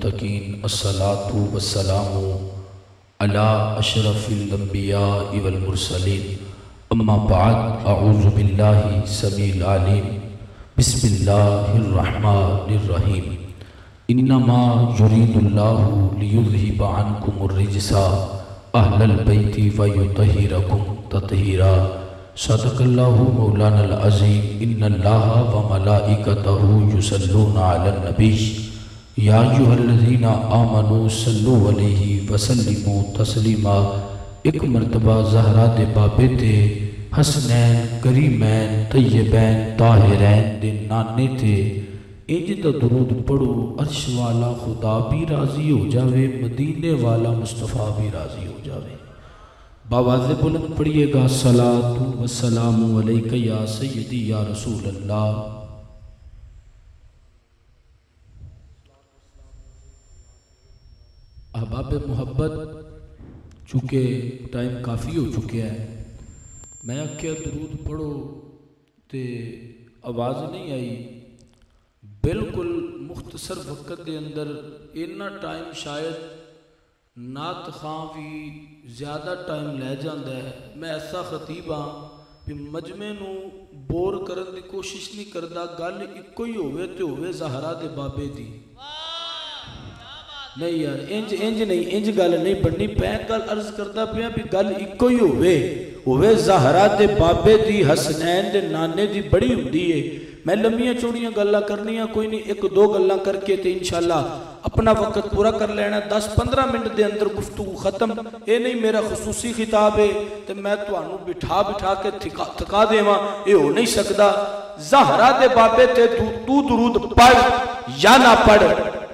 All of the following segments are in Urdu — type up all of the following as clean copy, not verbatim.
للمتقین الصلاة والسلام علی اشرف الانبیاء والمرسلین اما بعد اعوذ باللہ السمیع العلیم بسم اللہ الرحمن الرحیم انما یرید اللہ لیذہب عنکم الرجس اہل البیت ویطہرکم تطہیرا صدق اللہ مولانا العظیم ان اللہ وملائکتہ یصلون علی النبی یا ایھا الذین آمنوا صلوا علیہ وسلموا تسلیما۔ ایک مرتبہ زہرا دے بابے تے حسنین کریمین طیبین طاہرین دے نانے تے انج دا درود پڑھو عرش والا خدا بھی راضی ہو جاوے، مدینے والا مصطفیٰ بھی راضی ہو جاوے۔ باواز بلند پڑھئے گا صلاۃ و سلام علیک یا سیدی یا رسول اللہ۔ احباب محبت، چونکہ ٹائم کافی ہو چکے ہیں، میں آکھیا درود پڑھو تے آواز نہیں آئی، بالکل مختصر وقت دے اندر اتنا ٹائم شاید نعت خاں بھی زیادہ ٹائم لے جاندہ ہے۔ میں ایسا خطیب ہاں کہ مجمع نو بور کرن دی کوشش نہیں کردا، گل اکو ہی ہوئے تے ہوئے زہرا دے بابے دی۔ نہیں یار انج گل نہیں بننی، پہ گل عرض کردا پیا بھی گل اکو ہی ہوئے زہرا دے بابے دی، حسنین دے نانے دی بڑی ہوندی ہے۔ میں لمبیاں چوڑیاں گلاں کرنیاں کوئی نہیں، ایک دو گلاں کر کے تے انشاءاللہ اپنا وقت پورا کر لینا، 10-15 منٹ دے اندر گفتگو ختم۔ اے نہیں میرا خصوصی خطاب ہے تے میں تانوں بٹھا کے تھکا دیواں، اے ہو نہیں سکدا۔ زہرا دے بابے تے تو درود پڑھ یا نہ پڑھ،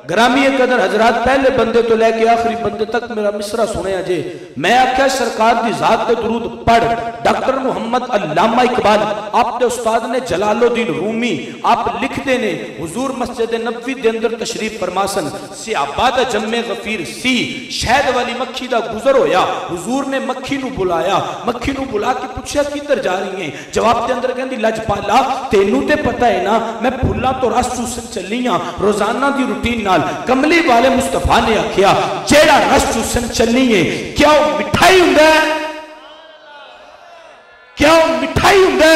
گرامی قدر حضرات پہلے بندے تو لے کے آخری بندے تک میرا مصرع سنے آجے۔ میں آکھیا سرکار دی ذات دے درود پڑھ۔ ڈاکٹر محمد علامہ اقبال آپ دے استاد نے جلال الدین رومی آپ لکھ دینے حضور مسجد نبوی دے اندر تشریف فرماسن، سیاباد جمع غفیر سی شہد والی مکھی دا گزر ہویا، حضور نے مکھی نو بلایا، مکھی نو بلا کے پوچھا کدھر جا رہی ہیں؟ جواب دے اندر کہندی لجپالا تینوں تے پتہ ہے نا میں پھلا تو رس چوسن چلیاں روزانہ دی روٹین نال۔ کملی والے مصطفیٰ نے آکھیا جیڑا رس چوسن چلنی ہے کیا وہ مٹھائی ہوں گے؟ کیا وہ مٹھائی ہوں گے؟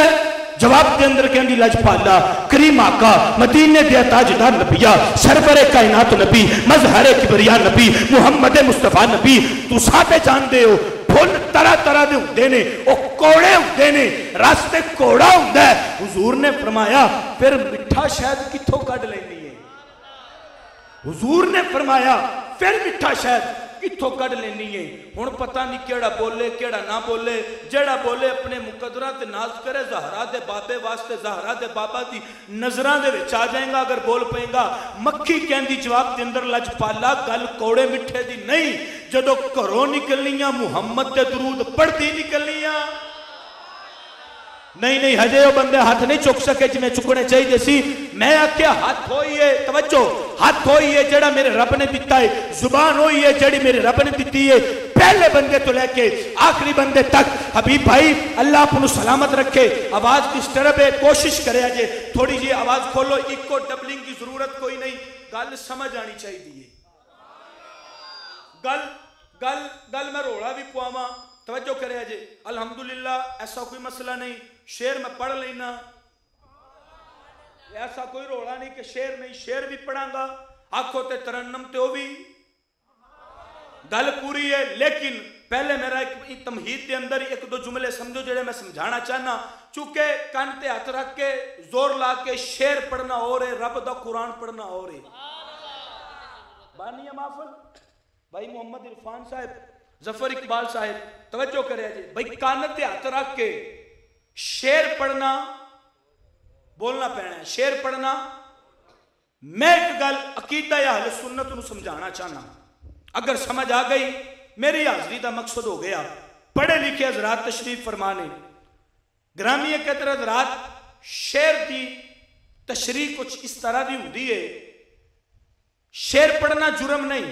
جواب دے اندر کہندی لجپالا کریم آقا مدینے دیا تاجدار نبیہ سرور کائنات نبی مظہر کبریا نبی محمد مصطفیٰ نبی تو ساتھ جان دے ہو پھول طرح طرح دے ہوں دینے او کوڑے ہوں دینے راستے کوڑا ہوں دے۔ حضور نے فرمایا پھر مٹھا شہد کتھوں کڑ لینی ہے؟ حضور نے فرمایا پھر مٹھا شہد کتھوں کڑ لینی ہے؟ ہن پتہ نہیں کیڑا بولے کیڑا نہ بولے، جیڑا بولے اپنے مقدرہ تے ناز کرے، زہرا دے بابے واسطے زہرا دے بابا دی نظران دے وچ آ جائیں گا اگر بول پائیں گا۔ مکھی کہندی جواب دے اندر لجپالا گل کوڑے مٹھے دی نہیں، جدو گھروں نکلنیاں محمد دے درود پڑھتی نکلنیاں۔ نہیں ہجے وہ بندے ہاتھ نہیں چک سکے جی میں چکنے چاہیے سی۔ میں آکھیا ہاتھ ہوئی ہے، توجہ ہاتھ ہوئی ہے جڑا میرے رب نے دیتا ہے، زبان ہوئی ہے جڑی میرے رب نے دیتی ہے، پہلے بندے تو لے کے آخری بندے تک۔ حبیب بھائی اللہ اپنو سلامت رکھے، آواز ڈسٹرب ہے کوشش کرے آجے تھوڑی جی آواز کھولو، ایک کو ڈبلنگ کی ضرورت کوئی نہیں، گل سمجھ آنی چاہیے۔ گل میں روڑا بھی پواما، توجہ کرے آجے الحمدللہ ایسا کوئی مسئلہ نہیں، شعر میں پڑھ لینا، ایسا کوئی روڑا نہیں کہ شعر نہیں، شعر بھی پڑھاں گا، آنکھوں تے ترنم تے ہو بھی گل پوری ہے۔ لیکن پہلے میرا ایک تمہید دے اندر ایک دو جملے سمجھو جڑے میں سمجھانا چاہنا، چونکہ کان تے ہاتھ رکھ کے زور لا کے شعر پڑھنا ہو رہے، رب دا قرآن پڑھنا ہو رہے۔ بانی محفل بھائی محمد عرفان صاحب، ظفر اقبال صاحب توجہ کرے جی، بھائی کان تے ہاتھ رکھ کے شعر پڑھنا بولنا پینا ہے، شعر پڑھنا۔ میں ایک گل عقیدہ یا اہل سنت نو سمجھانا چاہنا، اگر سمجھ آ گئی میری حاضری دا مقصد ہو گیا۔ پڑھے لکھے حضرات تشریف فرمانے، گرامی قدر حضرات شعر دی تشریح کچھ اس طرح دی ہوتی ہے، شعر پڑھنا جرم نہیں،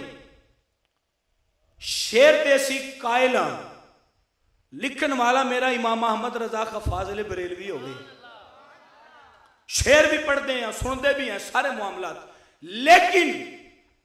شعر دے سی قائلہ لکھن والا میرا امام احمد رضا خان فاضل بریلوی ہو گئی، شعر بھی پڑھتے ہیں سنتے بھی ہیں سارے معاملات، لیکن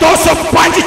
205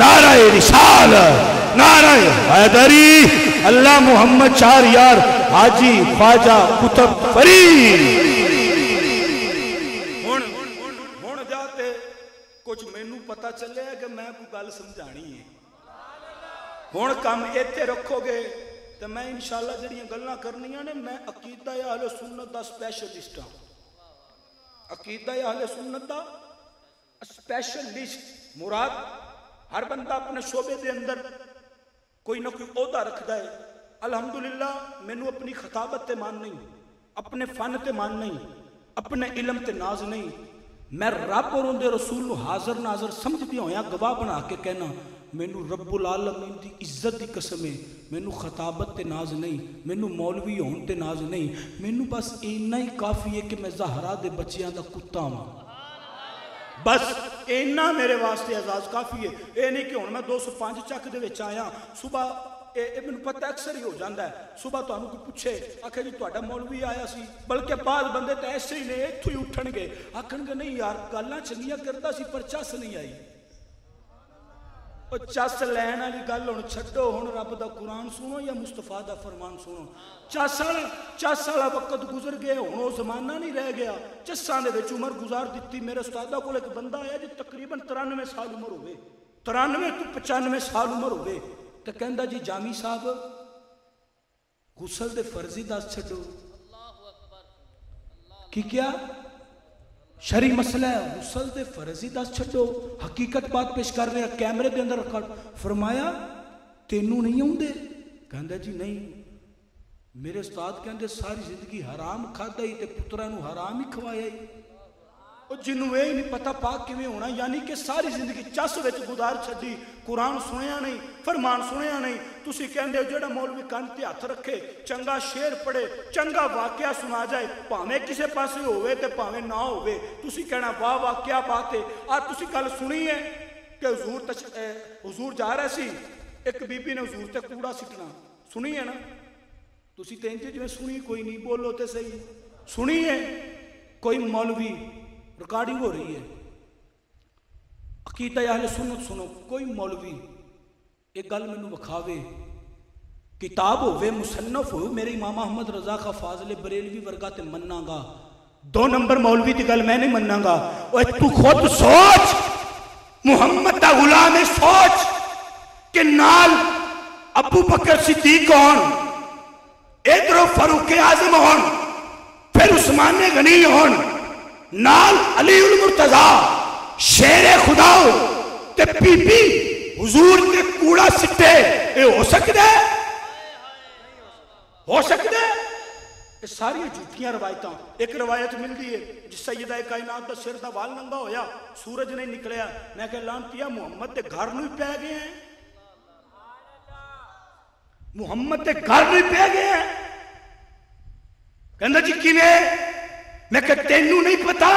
نعرہ رسالت، نعرہ حیدری، اللہ محمد چار یار حاجی خواجہ قطب فرید۔ ہن جاتے کچھ مینوں پتہ چلے کہ میں کوئی گل سمجھانی ہے، ہن کم ایتھے رکھو گے تو میں انشاءاللہ جڑیاں گلاں کرنیاں نے، میں عقیدہ اہل سنت دا سپیشلسٹ ہاں، عقیدہ اہل سنت دا سپیشلسٹ مراد ہر بندہ اپنے شعبے دے اندر کوئی نہ کوئی عہدہ رکھدا ہے۔ الحمدللہ مینوں اپنی خطابت تے مان نہیں، اپنے فن تے مان نہیں، اپنے علم تے ناز نہیں، میں رب اور اندے رسول نو حاضر ناظر سمجھ دیا ہویا گواہ بنا کے کہنا مینوں رب العالمین دی عزت دی قسم ہے، مینوں خطابت تے ناز نہیں، مینوں مولوی ہون تے ناز نہیں، مینوں بس اینا ہی کافی ہے کہ میں زہرا دے بچیاں دا کتا ہوں، بس اینا میرے واسطے اعزاز کافی ہے۔ اے نہیں کہ ہن میں 205 چک دے وچ آیا، صبح مینوں پتہ اکثر ہی ہو جاندا ہے، صبح تانوں کوئی پوچھے آکھے جی تہاڈا مولوی آیا سی، بلکہ بعض بندے تے ایسے ہی نے اتھوں ہی اٹھن گے آکھن گے نہیں یار گلاں چنگیاں کردا سی پر چس نہیں آئی۔ چس لین والی گل ہن چھڈو، ہن رب دا قرآن سنو یا مصطفیٰ دا فرمان سنو۔ چس والا وقت گزر گیا، ہن وہ زمانہ نہیں رہ گیا، چساں دے وچ عمر گزار دتی۔ میرے استادہ کول ایک بندہ آیا جی تقریباً 93 سال عمر ہوئے، 93 تو 95 سال عمر ہوئے، تو کہندا جی جامی صاحب غسل دے فرضی دس چھڈو۔ کی کیا شرعی مسئلہ ہے، غسل دے فرضی دس چھڈو، حقیقت بات پیش کر رہے ہیں، کیمرے دے اندر ریکارڈ فرمایا تینوں نہیں آؤندے؟ کہندا جی نہیں، میرے استاد کہندے ساری زندگی حرام کھادا ہی تے پتراں نو حرام ہی کھوایا ہی، اور جنوں یہ نہیں پتہ پاک کیویں ہونا، یعنی کہ ساری زندگی چس وچ گزار چھڈی، قرآن سنیا نہیں، فرمان سنیا نہیں۔ تسی کہندے ہو جڑا مولوی کان تے ہاتھ رکھے، چنگا شعر پڑھے، چنگا واقعہ سنا جائے، بھاویں کسے پاسے ہوئے تے بھاویں نہ ہوئے، تسی کہنا واہ واہ کیا بات ہے۔ تسی گل سنی ہے کہ حضور جا رہا سی، ایک بی بی نے حضور تے کوڑا سٹنا، سنی ہے نا؟ تسی تے انج جویں سنی کوئی نہیں، بولو تے صحیح، سنی ہے؟ کوئی مولوی ریکارڈنگ ہو رہی ہے، عقیدہ اہل سنت سنو، کوئی مولوی ایک گل مینوں وکھاوے، کتاب ہوئے مصنف ہوئے، میرے امام احمد رضا خان فاضل بریلوی ورگا تے مننا گا، 2 نمبر مولوی دی گل میں نہیں مننا گا۔ اوے تو خود سوچ، محمد دا غلام ہے، سوچ کہ نال ابو بکر صدیق ہون، ادھر فاروق اعظم ہون، پھر عثمان غنی ہون، نال علی المرتضی شیر خدا ہو تے پی پی حضور کے کوڑا سٹے، اے ہو سکتا ہے؟ ہو سکتا ہے؟ یہ ساری جھوٹیاں روایتاں۔ ایک روایت ملتی ہے جس سیدہ کائنات دا سر دا وال ننگا ہویا، سورج نہیں نکلیا، میں کہ لانتیا محمد دے گھر نو ہی پہ گئے ہیں، محمد دے گھر نو ہی پہ گئے ہیں۔ کہندا جی کیویں؟ میں کہ تینوں نہیں پتا،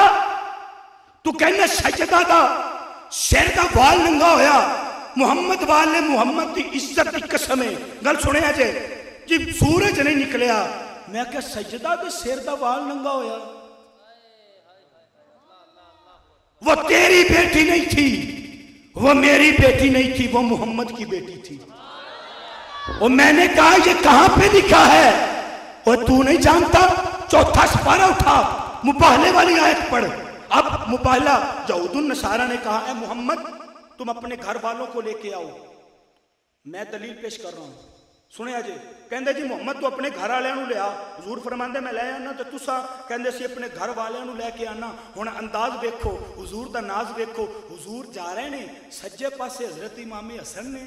تو کہنا سجدہ دا سر دا وال ننگا ہویا، محمد وال نے محمد دی عزت دی قسم ہے، گل سنیا جے جی سورج نہیں نکلیا، میں کہ سجدہ دے سر دا وال ننگا ہویا، وہ تیری بیٹی نہیں تھی، وہ میری بیٹی نہیں تھی، وہ محمد کی بیٹی تھی۔ اور میں نے کہا یہ کہاں پہ لکھا ہے؟ اور تو نہیں جانتا؟ 4 سپارہ اٹھا، مباہلے والی آیت پڑھ۔ اب مباہلہ یہود النصارہ نے کہا اے محمد تم اپنے گھر والوں کو لے کے آؤ، میں دلیل پیش کر رہا ہوں، سنیا جی۔ کہندے جی محمد تو اپنے گھر والوں لے آ، حضور فرماندے میں لے آنا، تو تسا کہندے سی اپنے گھر والوں لے کے آنا۔ ہن انداز دیکھو، حضور دا ناز دیکھو، حضور جا رہے نے، سجے پاسے حضرت امام حسن نے،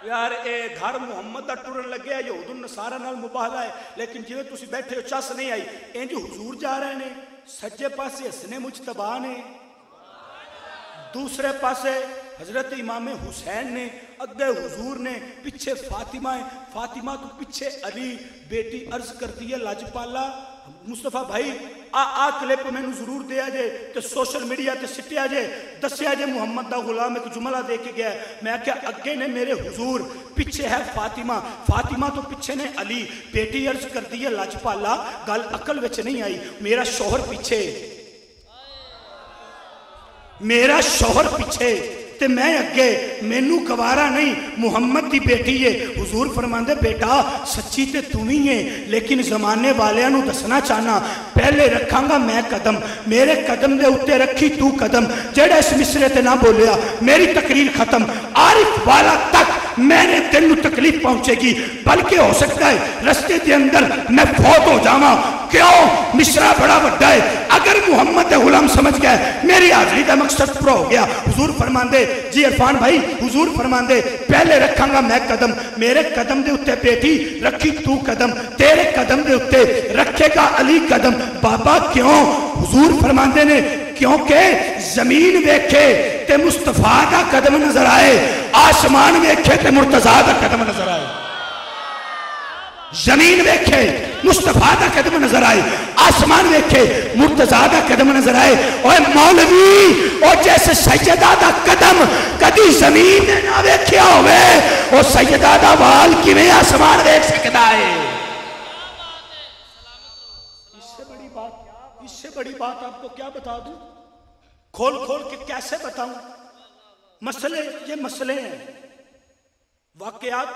یار اے گھر محمد دا ٹرن لگے ہے، یہود النصارہ نال مباہلہ ہے، لیکن جویں تسی بیٹھے ہو چس نہیں آئی، انج حضور جا رہے نے، سجے پاسے حسن مجتبیٰ نے، دوسرے پاسے حضرت امام حسین نے، اگے حضور نے، پیچھے فاطمہ ہے، فاطمہ تو پیچھے علی، بیٹی عرض کرتی ہے لاجپالا مصطفیٰ بھائی کلپ میں نے ضرور دیا جے کہ سوشل میڈیا تے سٹیا جے، دسیا جے محمد دا غلام ایک جملہ دے کے گیا ہے، میں کیا اگے نے میرے حضور، پیچھے ہے فاطمہ، فاطمہ تو پیچھے نے علی، بیٹی عرض کرتی ہے لاجپالا گل عقل وچ نہیں آئی، میرا شوہر پیچھے، میرا شوہر پیچھے، تے میں اگے مینوں گوارا نہیں محمد دی بیٹی ہے. حضور فرماندے بیٹا سچی تے تم ہی ہے لیکن زمانے والیاں نو دسنا چاہنا پہلے رکھاں گا میں قدم میرے قدم دے اتے رکھی تو قدم جڑا اس مصرے تے نہ بولیا میری تقریر ختم. عارف والا تک میں نے تینوں تکلیف پہنچے گی بلکہ ہو سکتا ہے رستے دے اندر میں فوت ہو جاواں. کیوں مصرا بڑا بڑا ہے. اگر محمد غلام سمجھ گئے میری حاضری کا مقصد پورا ہو گیا. حضور فرماندے جی عرفان بھائی حضور فرماندے پہلے رکھاں گا میں قدم میرے قدم دے اتے بیٹی رکھی تو قدم تیرے قدم دے اتے رکھے گا علی قدم. بابا کیوں؟ حضور فرماندے نے کیونکہ زمین ویکھے تے مصطفیٰ دا قدم نظر آئے آسمان ویکھے تے مرتضیٰ دا قدم نظر آئے. زمین ویکھے مصطفیٰ دا قدم نظر آئے آسمان ویکھے مرتضیٰ دا قدم نظر آئے. اوے مولوی او جیسے سیدہ دا قدم کدی زمین نے نہ ویکھیا ہوئے او سیدہ دا وال کیویں آسمان ویکھ سکدا ہے. اس سے بڑی بات آپ کو کیا بتا دوں کھول کھول کے کیسے بتاؤں. مسئلے یہ مسئلے ہیں واقعات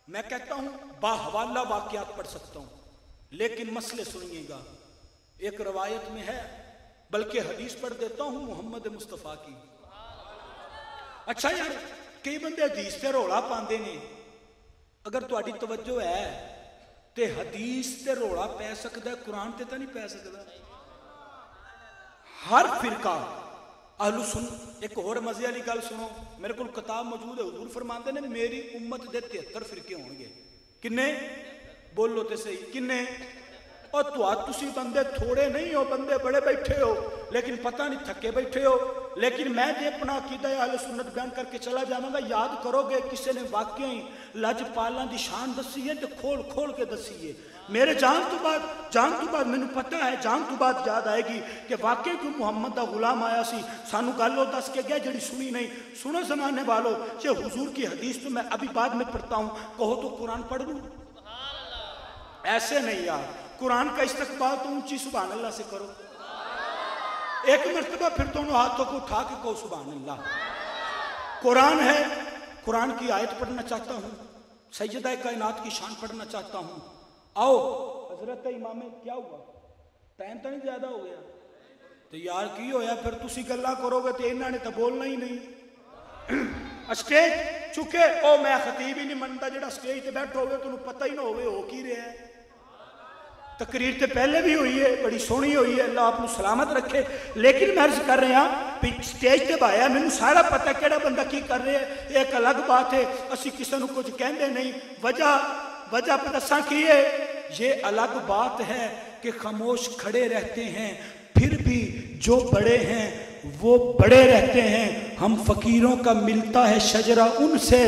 میں کہتا ہوں باحوالہ واقعات پڑھ سکتا ہوں لیکن مسئلے سنیے گا. ایک روایت میں ہے بلکہ حدیث پڑھ دیتا ہوں محمد مصطفیٰ کی. اچھا یار کئی بندے حدیث تے روڑا پاندے نے اگر تہاڈی توجہ ہے تے حدیث تے روڑا پہ سکدا ہے قرآن تے نہیں پہ سکدا. ہر فرقہ اہل سنت ایک اور مزے والی گل سنو میرے کو کتاب موجود ہے. حضور فرماندے نے میری امت دے 73 فرقے ہون گے. کنے بولو تے صحیح کنے؟ اور تسی بندے تھوڑے نہیں ہو بندے بڑے بیٹھے ہو لیکن پتہ نہیں تھکے بیٹھے ہو. لیکن میں جے اپنا عقیدہ اہل سنت بیان کر کے چلا جاواں گا یاد کرو گے کسی نے واقعی لاجپالاں دی شان دسی ہے تے کھول کھول کے دسی ہے. میرے جان تو بعد میں پتہ ہے جان تو بعد یاد آئے گی کہ واقعی کوئی محمد دا غلام آیا سی سانو گل دس کے گیا جڑی سنی نہیں. سنو زمانے والو یہ حضور کی حدیث تو میں ابھی بعد میں پڑھتا ہوں کہو تو قرآن پڑھ لوں. ایسے نہیں یار قرآن کا استقبال تو اونچی سبحان اللہ سے کرو. ایک مرتبہ پھر دونوں ہاتھوں کو اٹھا کے کہو سبحان اللہ. قرآن ہے قرآن کی آیت پڑھنا چاہتا ہوں سیدہ کائنات کی شان پڑھنا چاہتا ہوں. آؤ حضرت امام کیا ہوا ٹائم تو نہیں زیادہ ہو گیا تو یار کی ہویا پھر تسی گلا کرو گے تو انہوں نے تو بولنا ہی نہیں. اسٹیج چکے او میں خطیب ہی نہیں منتا جڑا اسٹیج تے بیٹھو ہوئے تو پتہ ہی نہ ہوئے ہو کی رہا ہے. تقریر تے پہلے بھی ہوئی ہے بڑی سونی ہوئی ہے اللہ آپ کو سلامت رکھے. لیکن میں عرض کر رہا ہوں سٹیج تے بایا میں سارا پتہ کیڑا بندہ کی کر رہے ہیں ایک الگ بات ہے اسی کسی نو کچھ کہندے نہیں. وجہ پتہ سا کی ہے یہ الگ بات ہے کہ خاموش کھڑے رہتے ہیں پھر بھی جو بڑے ہیں وہ بڑے رہتے ہیں. ہم فقیروں کا ملتا ہے شجرہ ان سے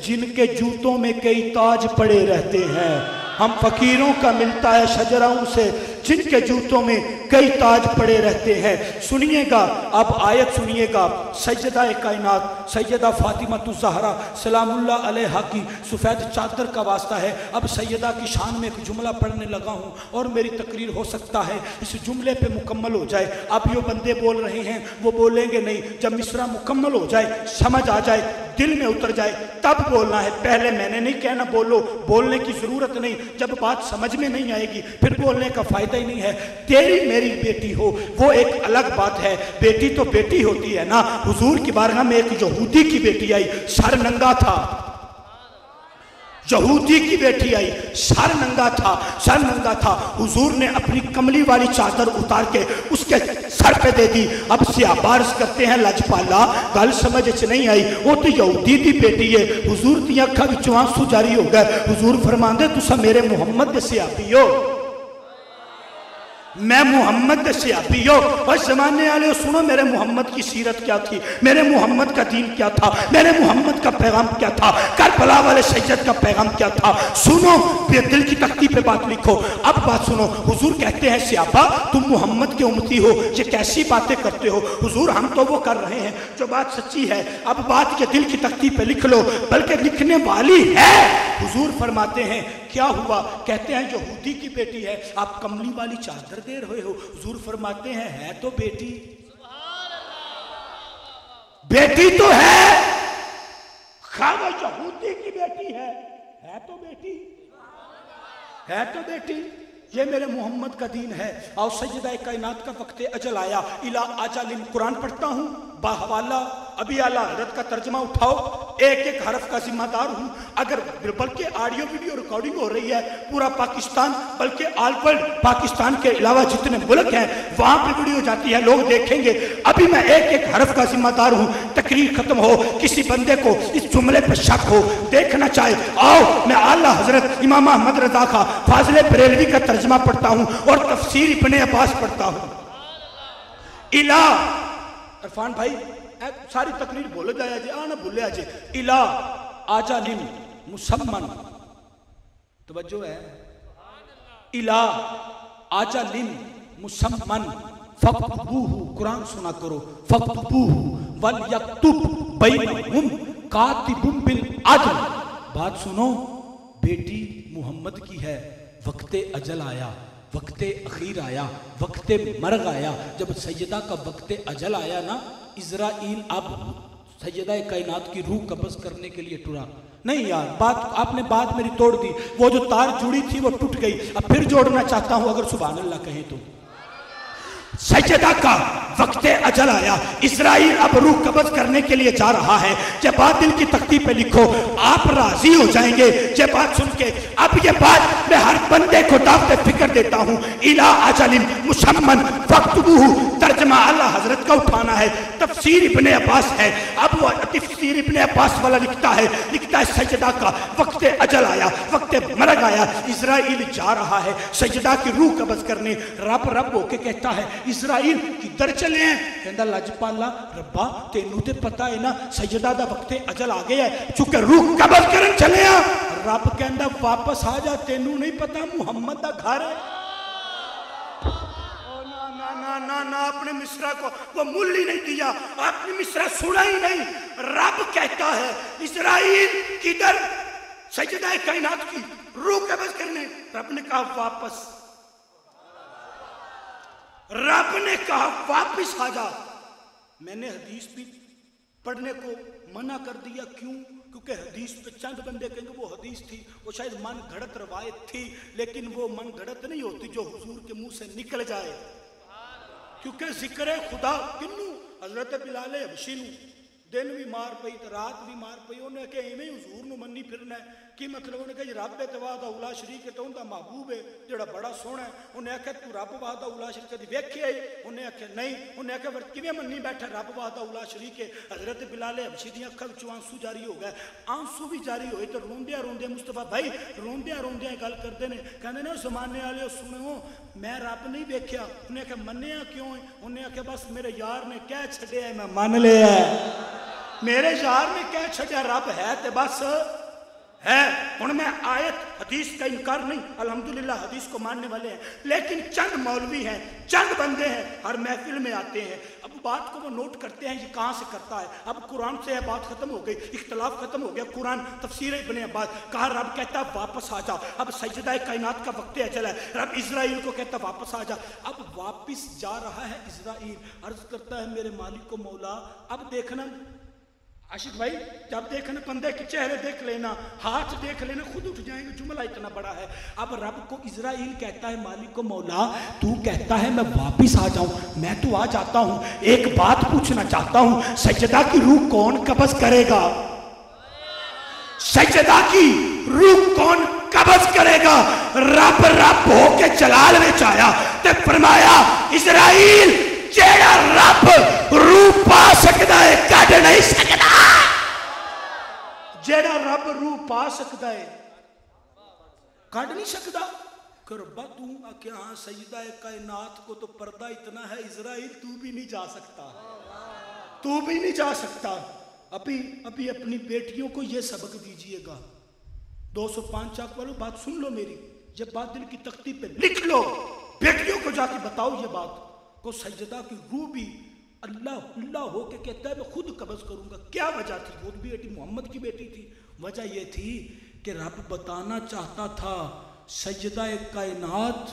جن کے جوتوں میں کئی تاج پڑے رہتے ہیں. ہم فقیروں کا ملتا ہے شجرہ ان سے جن کے جوتوں میں کئی تاج پڑے رہتے ہیں. سنیے گا اب آیت سنیے گا سیدہ کائنات سیدہ فاطمہ الزہرا سلام اللہ علیہا کی سفید چادر کا واسطہ ہے. اب سیدہ کی شان میں ایک جملہ پڑھنے لگا ہوں اور میری تقریر ہو سکتا ہے اس جملے پہ مکمل ہو جائے. اب یہ بندے بول رہے ہیں وہ بولیں گے نہیں جب مصرع مکمل ہو جائے سمجھ آ جائے دل میں اتر جائے تب بولنا ہے. پہلے میں نے نہیں کہنا بولو بولنے کی ضرورت نہیں. جب بات سمجھ میں نہیں آئے گی پھر بولنے کا فائدہ ہی نہیں ہے. تیری میری بیٹی ہو وہ ایک الگ بات ہے. بیٹی تو بیٹی ہوتی ہے نا. حضور کی بارگاہ میں ایک یہودی کی بیٹی آئی سر ننگا تھا. یہودی کی بیٹی آئی سر ننگا تھا. حضور نے اپنی کملی والی چادر اتار کے اس کے سر پہ دے دی. اب صحابہ عرض کرتے ہیں لاجپالا گل سمجھ چ نہیں آئی وہ تو یہودی دی بیٹی ہے. حضور دی اکھاں وچوں آنسو جاری ہو گئے. حضور فرماندے تساں میرے محمد دے صحابی ہو میں محمد دے صحابی ہو. اور زمانے والے سنو میرے محمد کی سیرت کیا تھی میرے محمد کا دین کیا تھا میرے محمد کا پیغام کیا تھا کربلا والے سید کا پیغام کیا تھا. سنو دل کی تختی پہ بات لکھو. اب بات سنو حضور کہتے ہیں صحابہ تم محمد کے امتی ہو یہ کیسی باتیں کرتے ہو. حضور ہم تو وہ کر رہے ہیں جو بات سچی ہے. اب بات کے دل کی تختی پہ لکھ لو بلکہ لکھنے والی ہے. حضور فرماتے ہیں کیا ہوا کہتے ہیں یہودی کی بیٹی ہے آپ کملی والی چادر دے رہے ہو. حضور فرماتے ہیں ہے تو بیٹی بیٹی تو ہے، خواہ یہودی کی بیٹی ہے تو بیٹی ہے تو بیٹی. یہ میرے محمد کا دین ہے. اور سیدہ کائنات کا وقت اجل آیا. الہ اجل، قرآن پڑھتا ہوں باحوالہ ابھی اعلیٰ حضرت کا ترجمہ اٹھاؤ، ایک ایک حرف کا ذمہ دار ہوں. اگر بلکہ آڈیو ویڈیو ریکارڈنگ ہو رہی ہے پورا پاکستان، بلکہ آل ورلڈ پاکستان کے علاوہ جتنے ملک ہیں وہاں پہ ویڈیو جاتی ہے، لوگ دیکھیں گے. ابھی میں ایک ایک حرف کا ذمہ دار ہوں. تقریر ختم ہو، کسی بندے کو اس جملے پر شک ہو، دیکھنا چاہے، آؤ میں اعلیٰ حضرت امام احمد رضا خان فاضل بریلوی کا ترجمہ پڑھتا ہوں اور تفسیر ابن عباس پڑھتا ہوں. الہ عرفان بھائی ساری تقریر بولے جایا جی، آنا بھولے آجے. الہ آجال مسمن، توجہ ہے، الہ آجال مسمن فاکتبوہ، قرآن سنا کرو، فاکتبوہ ولیکتب بینہم کاتب بالعدل. بات سنو، بیٹی محمد کی ہے، وقت اجل آیا، وقت اخیر آیا، وقت مرگ آیا. جب سیدہ کا وقت اجل آیا نا، اسرائیل اب سیدہ کائنات کی روح قبض کرنے کے لیے ٹرا. نہیں یار، بات آپ نے بات میری توڑ دی. وہ جو تار جڑی تھی وہ ٹوٹ گئی. اب پھر جوڑنا چاہتا ہوں، اگر سبحان اللہ کہیں تو. سیدہ کا وقت اجل آیا، اسرائیل اب روح قبض کرنے کے لیے جا رہا ہے. یہ بات دل کی تختی پہ لکھو، آپ راضی ہو جائیں گے یہ بات سن کے. اب یہ بات میں ہر بندے کو دعوت فکر دیتا ہوں. الہ اجل مسمن فاکتبوہ، ترجمہ اللہ حضرت کا اٹھانا ہے، تفسیر ابن عباس ہے. اب وہ تفسیر ابن عباس والا لکھتا ہے سیدہ کا وقت اجل آیا، وقت مرگ آیا، اسرائیل جا رہا ہے سیدہ کی روح قبض کرنے. رب ہو کے کہتا ہے اسرائیل کدھر چلے ہیں؟ کہندہ لجپالا ربا تینوں تے پتہ ہے نا سیدہ دا وقت اجل آ گیا ہے، چونکہ روح قبض کرن چلے ہیں. رب کہندہ واپس آ جا، تینوں نہیں پتہ محمد دا گھر ہے. نا اپنے مصرع کو وہ مل ہی نہیں دیا، اپنی مصرع سنا ہی نہیں. رب کہتا ہے اسرائیل کدھر؟ سیدہ کائنات کی روح قبض کرنے. رب نے کہا واپس، رب نے کہا واپس آ جا. میں نے حدیث بھی پڑھنے کو منع کر دیا. کیوں؟ کیونکہ حدیث پہ چند بندے کہیں گے وہ حدیث تھی، وہ شاید من گھڑت روایت تھی، لیکن وہ من گھڑت نہیں ہوتی جو حضور کے منہ سے نکل جائے. کیونکہ ذکر خدا کنوں حضرت بلال حبشی نو دن بھی مار پئی تو رات بھی مار پئی. انہیں کہ ایویں حضور نو منی پھرنا ہے. کی مطلب؟ انہیں کہ رب وحدہ اولا شریک ہے تو ان دا محبوب ہے جڑا بڑا سونا ہے. انہیں کہ تو رب وحدہ اولا شریک کدی ویکھیا ہے؟ انہیں کہ نہیں. انہیں کہ ور کیویں منی بیٹھا رب وحدہ اولا شریک ہے؟ حضرت بلال حبشی دی اکھاں وچوں آنسو جاری ہو گئے. آنسو بھی جاری ہوئے تو روندیاں روندیاں مصطفیٰ بھائی روندیاں گل کردے نے. کہندے نے زمانے والے سنو میں رب نہیں ویکھیا. انہیں کہ منیا کیوں ہے؟ انہیں کہ بس میرے یار نے کہہ چھڈیا ہے میں مان لیا ہے. میرے یار نے کہہ چھڈیا رب ہے تے بس ہے. ان میں آیت حدیث کا انکار نہیں، الحمدللہ حدیث کو ماننے والے ہیں، لیکن چند مولوی ہیں، چند بندے ہیں ہر محفل میں آتے ہیں. اب بات کو وہ نوٹ کرتے ہیں یہ کہاں سے کرتا ہے. اب قرآن سے ہے بات ختم ہو گئی، اختلاف ختم ہو گیا. قرآن تفسیر ابن عباس کہا رب کہتا واپس آ جا. اب سیدہ کائنات کا وقت اجل ہے، رب اسرائیل کو کہتا واپس آ جا. اب واپس جا رہا ہے اسرائیل، عرض کرتا ہے میرے مالک و مولا. اب دیکھنا عاشق بھائی، جب دیکھنا بندے کے چہرے دیکھ لینا، ہاتھ دیکھ لینا، خود اٹھ جائیں گے، جملہ اتنا بڑا ہے. اب رب کو اسرائیل کہتا ہے مالک و مولا تو کہتا ہے میں واپس آ جاؤں، میں تو آ جاتا ہوں. ایک بات پوچھنا چاہتا ہوں، سجدہ کی روح کون قبض کرے گا؟ سجدہ کی روح کون قبض کرے گا؟ رب ہو کے جلال میں چاہیا تے فرمایا اسرائیل جیڑا رب روح پا سکتا ہے کٹ نہیں سکتا. جیڑا رب روح پا سکتا ہے کٹ نہیں سکتا. کہ ربا تو کہ ہاں سیدہ کائنات کو تو پردہ اتنا ہے، اسرائیل تو بھی نہیں جا سکتا، تو بھی نہیں جا سکتا. ابھی اپنی بیٹیوں کو یہ سبق دیجئے گا. 205 چاک والوں بات سن لو میری، یہ بات دل کی تختی پہ لکھ لو، بیٹیوں کو جا کے بتاؤ یہ بات کو. سجدہ کی روح بھی اللہ ہو کے کہتا ہے میں خود قبض کروں گا. کیا وجہ تھی؟ وہ بیٹی محمد کی بیٹی تھی. وجہ یہ تھی کہ رب بتانا چاہتا تھا سجدہ کائنات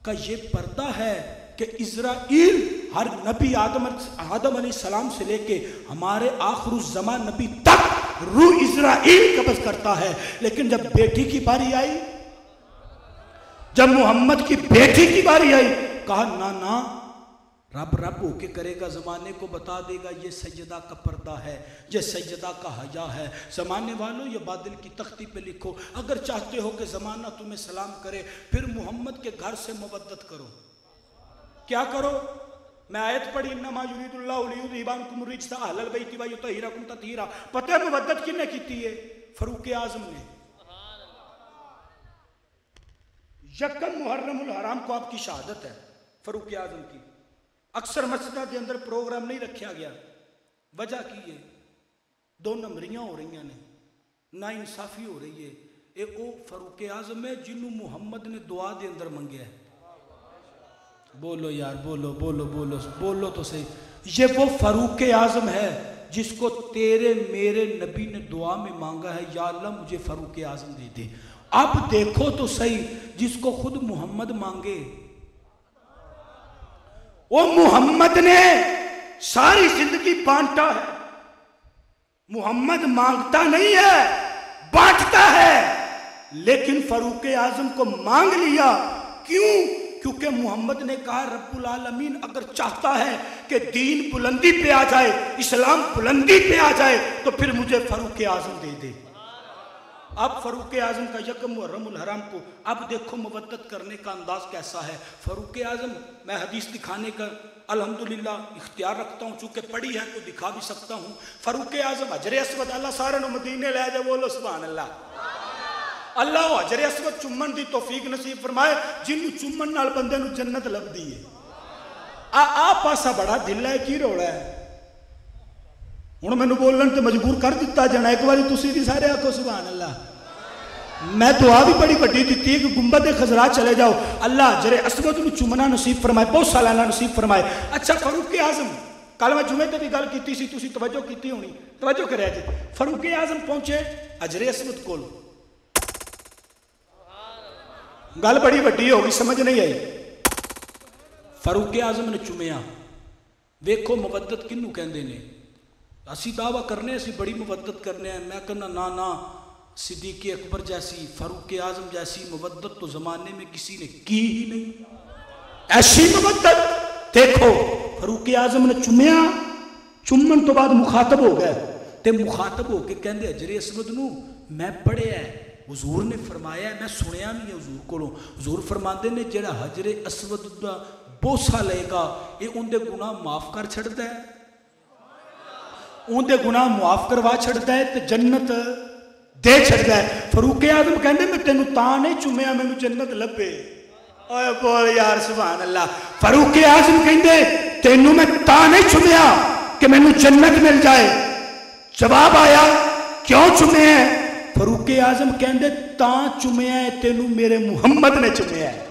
کا یہ پردہ ہے کہ اسرائیل ہر نبی آدم علیہ السلام سے لے کے ہمارے آخر الزمان نبی تک روح اسرائیل قبض کرتا ہے، لیکن جب بیٹی کی باری آئی، جب محمد کی بیٹی کی باری آئی، کہا نا رب ہو کے کرے گا، زمانے کو بتا دے گا یہ سیدہ کا پردہ ہے، یہ سیدہ کا حیا ہے۔ زمانے والوں یہ بادل کی تختی پہ لکھو، اگر چاہتے ہو کہ زمانہ تمہیں سلام کرے پھر محمد کے گھر سے مودت کرو۔ کیا کرو؟ میں آیت پڑھی انما یرید اللہ لیذھب عنکم الرجس اہل البیت ویطہرکم تطہیرا۔ پتہ ہے مودت کن نے کی ہے؟ فاروق اعظم نے۔ یکم محرم الحرام کو آپ کی شہادت ہے فاروق اعظم کی۔ اکثر مسجدوں کے اندر پروگرام نہیں رکھا گیا، وجہ کی ہے؟ دو نمبریاں ہو رہی ہیں، نا انصافی ہو رہی ہے۔ اے او فاروق اعظم ہے جنہوں محمد نے دعا دے اندر منگیا ہے۔ بولو یار، بولو بولو بولو بولو تو صحیح۔ یہ وہ فاروق اعظم ہے جس کو تیرے میرے نبی نے دعا میں مانگا ہے، یا اللہ مجھے فاروق اعظم دے دے۔ اب دیکھو تو صحیح، جس کو خود محمد مانگے، وہ محمد نے ساری زندگی بانٹا ہے۔ محمد مانگتا نہیں ہے، بانٹتا ہے، لیکن فاروق اعظم کو مانگ لیا۔ کیوں؟ کیونکہ محمد نے کہا رب العالمین اگر چاہتا ہے کہ دین بلندی پہ آ جائے، اسلام بلندی پہ آ جائے، تو پھر مجھے فاروق اعظم دے دے۔ اب فاروق اعظم کا یکم محرم الحرام کو اب دیکھو مودت کرنے کا انداز کیسا ہے۔ فاروق اعظم، میں حدیث دکھانے کا الحمدللہ اختیار رکھتا ہوں، چونکہ پڑھی ہے تو دکھا بھی سکتا ہوں۔ فاروق اعظم حجر اسود، اللہ سارے نو مدینے لے جائے، بولو سبحان اللہ۔ اللہ حجر اسود چومن دی توفیق نصیب فرمائے، جنوں چومن نال بندے نو جنت لب دی ہے۔ آ پاسا بڑا دل ہے، کی روڑا ہے؟ ہوں میں بولن تو مجبور کر دیتا جانا، ایک باری تسی بھی سارے آکھو سبحان اللہ۔ میں دعا بھی بڑی بڑی دیتی ہے کہ گنبد خضرا چلے جاؤ، اللہ حجر اسود نو چومنا نصیب فرمائے، بہت سالانہ نصیب فرمائے۔ اچھا فاروق اعظم، کل میں جمعے تے بھی گل کیتی سی، تسی توجہ کیتی ہونی، توجہ کریا جی۔ فاروق اعظم پہنچے حجر اسود کول، گل بڑی بڑی ہوگی، سمجھ نہیں آئی۔ فاروق اعظم نے چومیا، ویکھو مودت کنوں کہندے نے؟ اسی دعویٰ کرنے، اسی بڑی مودت کرنے ہیں۔ میں کہنا نا، صدیق اکبر جیسی، فاروق اعظم جیسی مودت تو زمانے میں کسی نے کی ہی نہیں۔ ایسی مودت دیکھو، فاروق اعظم نے چومیا، چومن تو بعد مخاطب ہو گئے، تے مخاطب ہو کے کہندے حجر اسود نو میں پڑھیا ہے، حضور نے فرمایا ہے، میں سنیا نہیں ہے حضور کولوں، حضور فرماندے نے جڑا حجر اسود دا بوسا لے گا یہ ان دے گناہ معاف کر چھڑتا ہے، ان دے گناہ معاف کروا چھڑتا ہے تے جنت دے چھڑتا ہے۔ فاروق اعظم کہندے میں تینوں تاں نہیں چومیا مینوں جنت لبے۔ اوے بول یار سبحان اللہ۔ فاروق اعظم کہندے تینوں میں تاں نہیں چومیا کہ مینوں جنت مل جائے۔ جواب آیا کیوں چومیا ہے؟ فاروق اعظم کہندے تاں چومیا ہے تینوں میرے محمد نے چومیا ہے،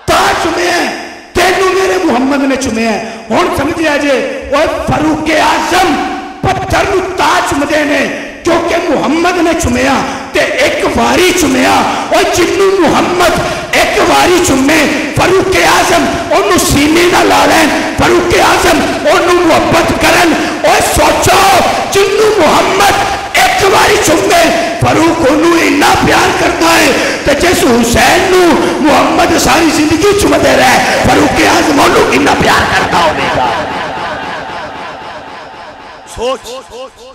تاں چومیا ہے تینوں میرے محمد نے چومیا ہے۔ ہن سمجھیا جے اوے فاروق اعظم پتھر نو تاں چومدے نے کیونکہ محمد نے چومیا تے ایک واری چومیا، اور جنوں محمد ایک واری چومے فاروق اعظم انہوں سینے نہ لا لین، فاروق اعظم انہوں محبت کرن۔ اور سوچو جنوں محمد ایک واری چومے فاروق انہوں اتنا پیار کرتا ہے تے جس حسین نو محمد ساری زندگی چومدے رہے فاروق اعظم انہوں اتنا پیار کرتا ہوگا۔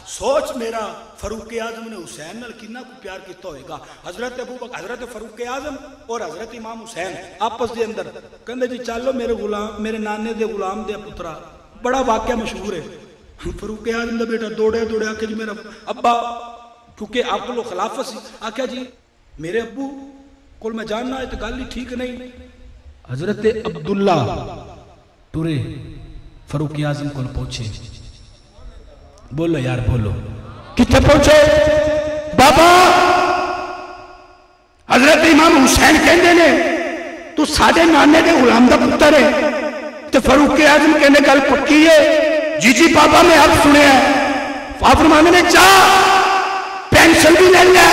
سوچ میرا فاروق اعظم نے حسین نال کتنا کو پیار کیتا ہوئے گا۔ حضرت ابوبکر، حضرت فاروق اعظم اور حضرت امام حسین آپس دے اندر کہندے جی چلو میرے غلام، میرے نانے دے غلام دے پترا، بڑا واقعہ مشہور ہے۔ فاروق اعظم دا بیٹا دوڑے دوڑے آکھے جی میرا ابا، کیونکہ عقل و خلافت سی، آکھیا جی میرے ابو کول میں جاننا ہے تو گل ہی ٹھیک نہیں۔ حضرت عبداللہ ٹورے فاروق اعظم کول پہنچے، بولو یار بولو، کتنے پہنچے بابا؟ حضرت امام حسین کہندے نے تو ساڈے نانے دے غلام دا پتر ہے، تو فاروق اعظم کہنے گل پکی ہے، جی جی بابا میں اب سنے ہیں۔ آپ فرمانے نے جا پینسل بھی لے لے،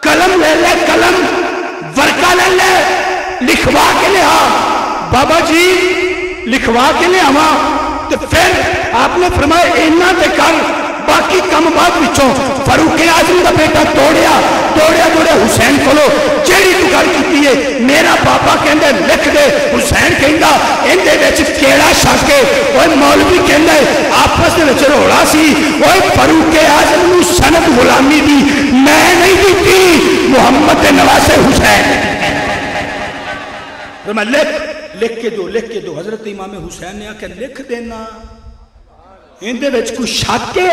قلم لے لے، قلم ورقہ لے لے، لکھوا کے لے آ، بابا جی لکھوا کے لے آواں تے پھر آپ نے فرمایا اینا تے کر باقی کم بعد وچوں فاروق اعظم دا بیٹا دوڑیا حسین کولو جیڑی تو گل کیتی ہے میرا پاپا کہندا لکھ دے حسین کہندا ایندے وچ کیڑا شک ہے اوے مولوی کہندا آپس دے وچ رولا سی اوے فاروق اعظم نو سند غلامی دی میں نہیں دتی محمد دے نواسے حسین میں لکھ کے دو حضرت امام حسین نے آکے لکھ دینا اندے وچ کوئی شک ہے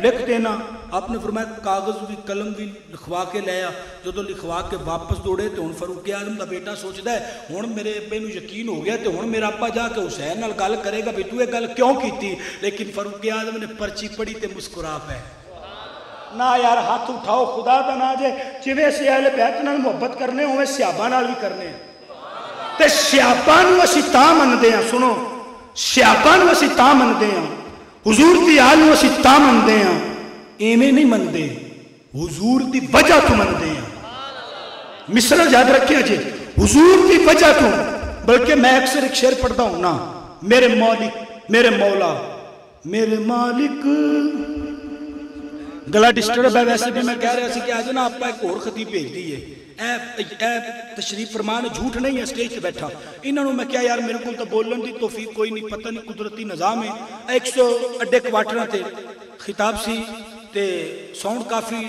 لکھ دینا آپ نے فرمایا کاغذ بھی قلم بھی لکھوا کے لیا جدو لکھوا کے واپس دوڑے تو ہن فاروق اعظم دا بیٹا سوچدا ہے ہن میرے ابے نو یقین ہو گیا تے ہن میرا ابا جا کے حسین نال گل کرے گا بھی تو یہ گل کیوں کیتی لیکن فاروق اعظم نے پرچی پڑھی تے مسکرا پے نہ یار ہاتھ اٹھاؤ خدا دا نہ جے جویں اسی اہل بیت نال محبت کرنے ہوئے صحابہ نال بھی کرنے تے صحابہ نو اسی تاں مندے ہیں سنو صحابہ نو اسی تاں مندے ہیں حضور دی آل نو اسی تاں مندے ہیں ایویں نہیں مندے حضور دی وجہ تو مندے ہیں مصرع یاد رکھیں جی حضور دی وجہ تو بلکہ میں اکثر ایک شعر پڑھتا ہوں نا میرے مالک میرے مولا میرے مالک گلا ڈسٹرب ہے ویسے بھی میں کہہ رہا سی کہ آج نا آپ ایک اور خطیب بھیج دیئے اے تشریف فرمان جھوٹ نہیں ہے سٹیج سے بیٹھا انہوں نے میں کیا یار میرے کو تو بولن دی توفیق کوئی نہیں پتہ نہیں قدرتی نظام ہے 100 اڈے کوارٹرہ تھے خطاب سی تے ساؤنڈ کافی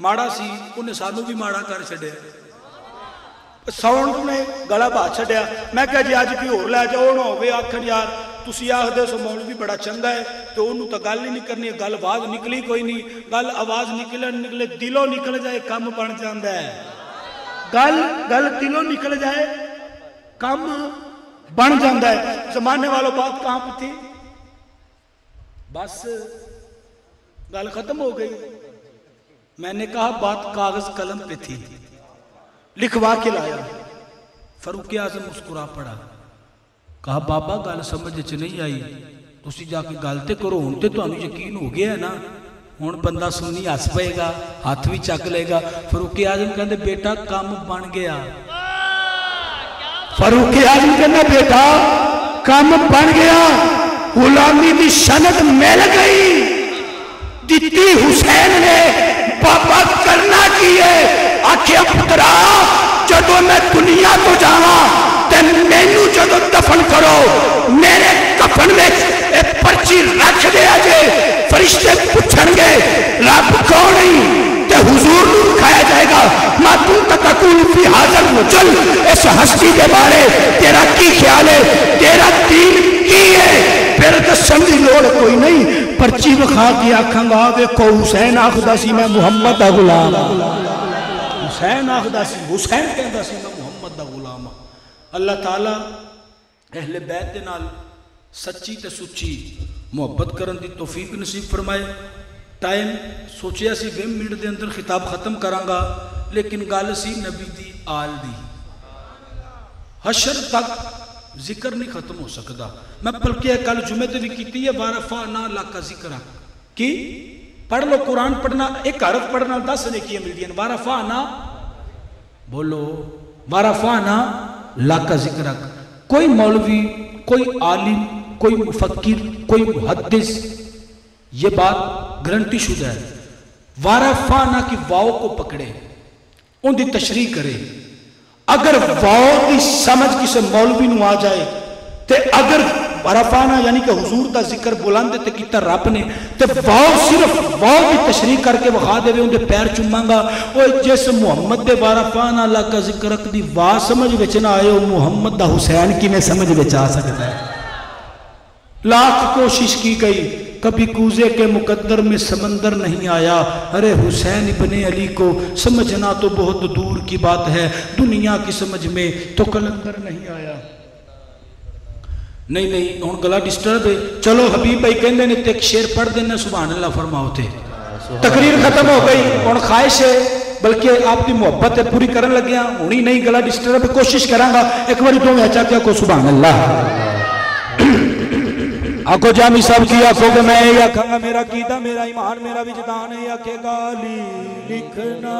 ماڑا سی انہیں سانو بھی ماڑا کر چھڑے ساؤنڈ نے گلا بات چھڑیا میں کہا جی آج کی اور لے جاؤ نہ ہوئے آکھن یار تسی آخدے سو مولوی بڑا چنگا ہے تو انہوں تو گل ہی نہیں کرنی گل آواز نکلی کوئی نہیں گل آواز نکلے دلوں نکل جائے کم بن جاندہ ہے گل دلوں نکل جائے کم بن جاندہ ہے زمانے والوں بات کہاں پہ تھی بس گل ختم ہو گئی میں نے کہا بات کاغذ قلم پہ تھی لکھوا کے لایا فاروق اعظم مسکرا پڑا کہا بابا گل سمجھ چ نہیں آئی تسی جا کے گل تے کرو ہن تے تانوں یقین ہو گیا ہے نا ہن بندہ سنی ہس پئے گا ہاتھ بھی چک لے گا فاروق اعظم کہندے بیٹا کام بن گیا فاروق اعظم کہندے بیٹا کام بن گیا غلامی دی سند مل گئی دتی حسین نے بابا کرنا کی ہے آکھے پترا جدو میں دنیا تو جاواں تے مینوں جدو دفن کرو میرے کفن میں ایک پرچی رکھ دیا جے فرشتے پوچھن گے رب کون نہیں تے حضور نور کھایا جائے گا ما تم تکون فی حاضر مجل اس ہستی کے بارے تیرا کی خیال ہے تیرا دین کی ہے پھر دسن دی لوڑ کوئی نہیں پرچی بخا کی آکھاں گا ویکھو حسین آخدا سی میں محمد دا غلام حسین آخدا سی حسین کہندا سی میں محمد دا غلام اللہ تعالیٰ اہل بیت دے نال سچی تے سچی محبت کرن دی توفیق نصیب فرمائے ٹائم سوچیا سی 20 منٹ دے اندر خطاب ختم کراں گا لیکن گل سی نبی دی آل دی حشر تک ذکر نہیں ختم ہو سکتا میں بلکہ کل جمعے تے بھی کیتی ہے وارفعنا لک ذکرک کی پڑھ لو قرآن پڑھنا ایک حرف پڑھنا 10 نیکیاں ملدی ہیں وارفعنا بولو وارفعنا لک ذکرک کوئی مولوی کوئی عالم کوئی مفکر کوئی محدث یہ بات گرنٹی شدہ ہے وارفعنا کی واو کو پکڑے ان دی تشریح کرے اگر واو دی سمجھ کسے مولوی نو آ جائے تے اگر وارفعنا یعنی کہ حضور دا ذکر بلند تے کیتا رب نے تے واو صرف واو دی تشریح کر کے وخا دے ان دے پیر چوماں گا اوے جس محمد دے وارفعنا لک ذکرک دی وا سمجھ وچ نہ آئے محمد دا حسین کی میں سمجھ وچ آ سکتا ہے لاکھ کوشش کی گئی کبھی کوزے کے مقدر میں سمندر نہیں آیا ارے حسین ابن علی کو سمجھنا تو بہت دور کی بات ہے دنیا کی سمجھ میں تو کلندر نہیں آیا نہیں ہن گلا ڈسٹرب ہے چلو حبیب بھائی کہندے نے تے ایک شعر پڑھ دینا سبحان اللہ فرماؤ تے تقریر ختم ہو گئی ہن خواہش ہے بلکہ آپ کی محبت ہے پوری کرن لگیا ہونی نہیں گلا ڈسٹرب کوشش کراں گا ایک بار تو میں چاہتا کو سبحان اللہ آنکھو جامی صاحب کی آنکھو کہ میں یہ آنکھاں گا میرا قیدہ میرا ایمان میرا وجدان ہے یا کہ گالی لکھنا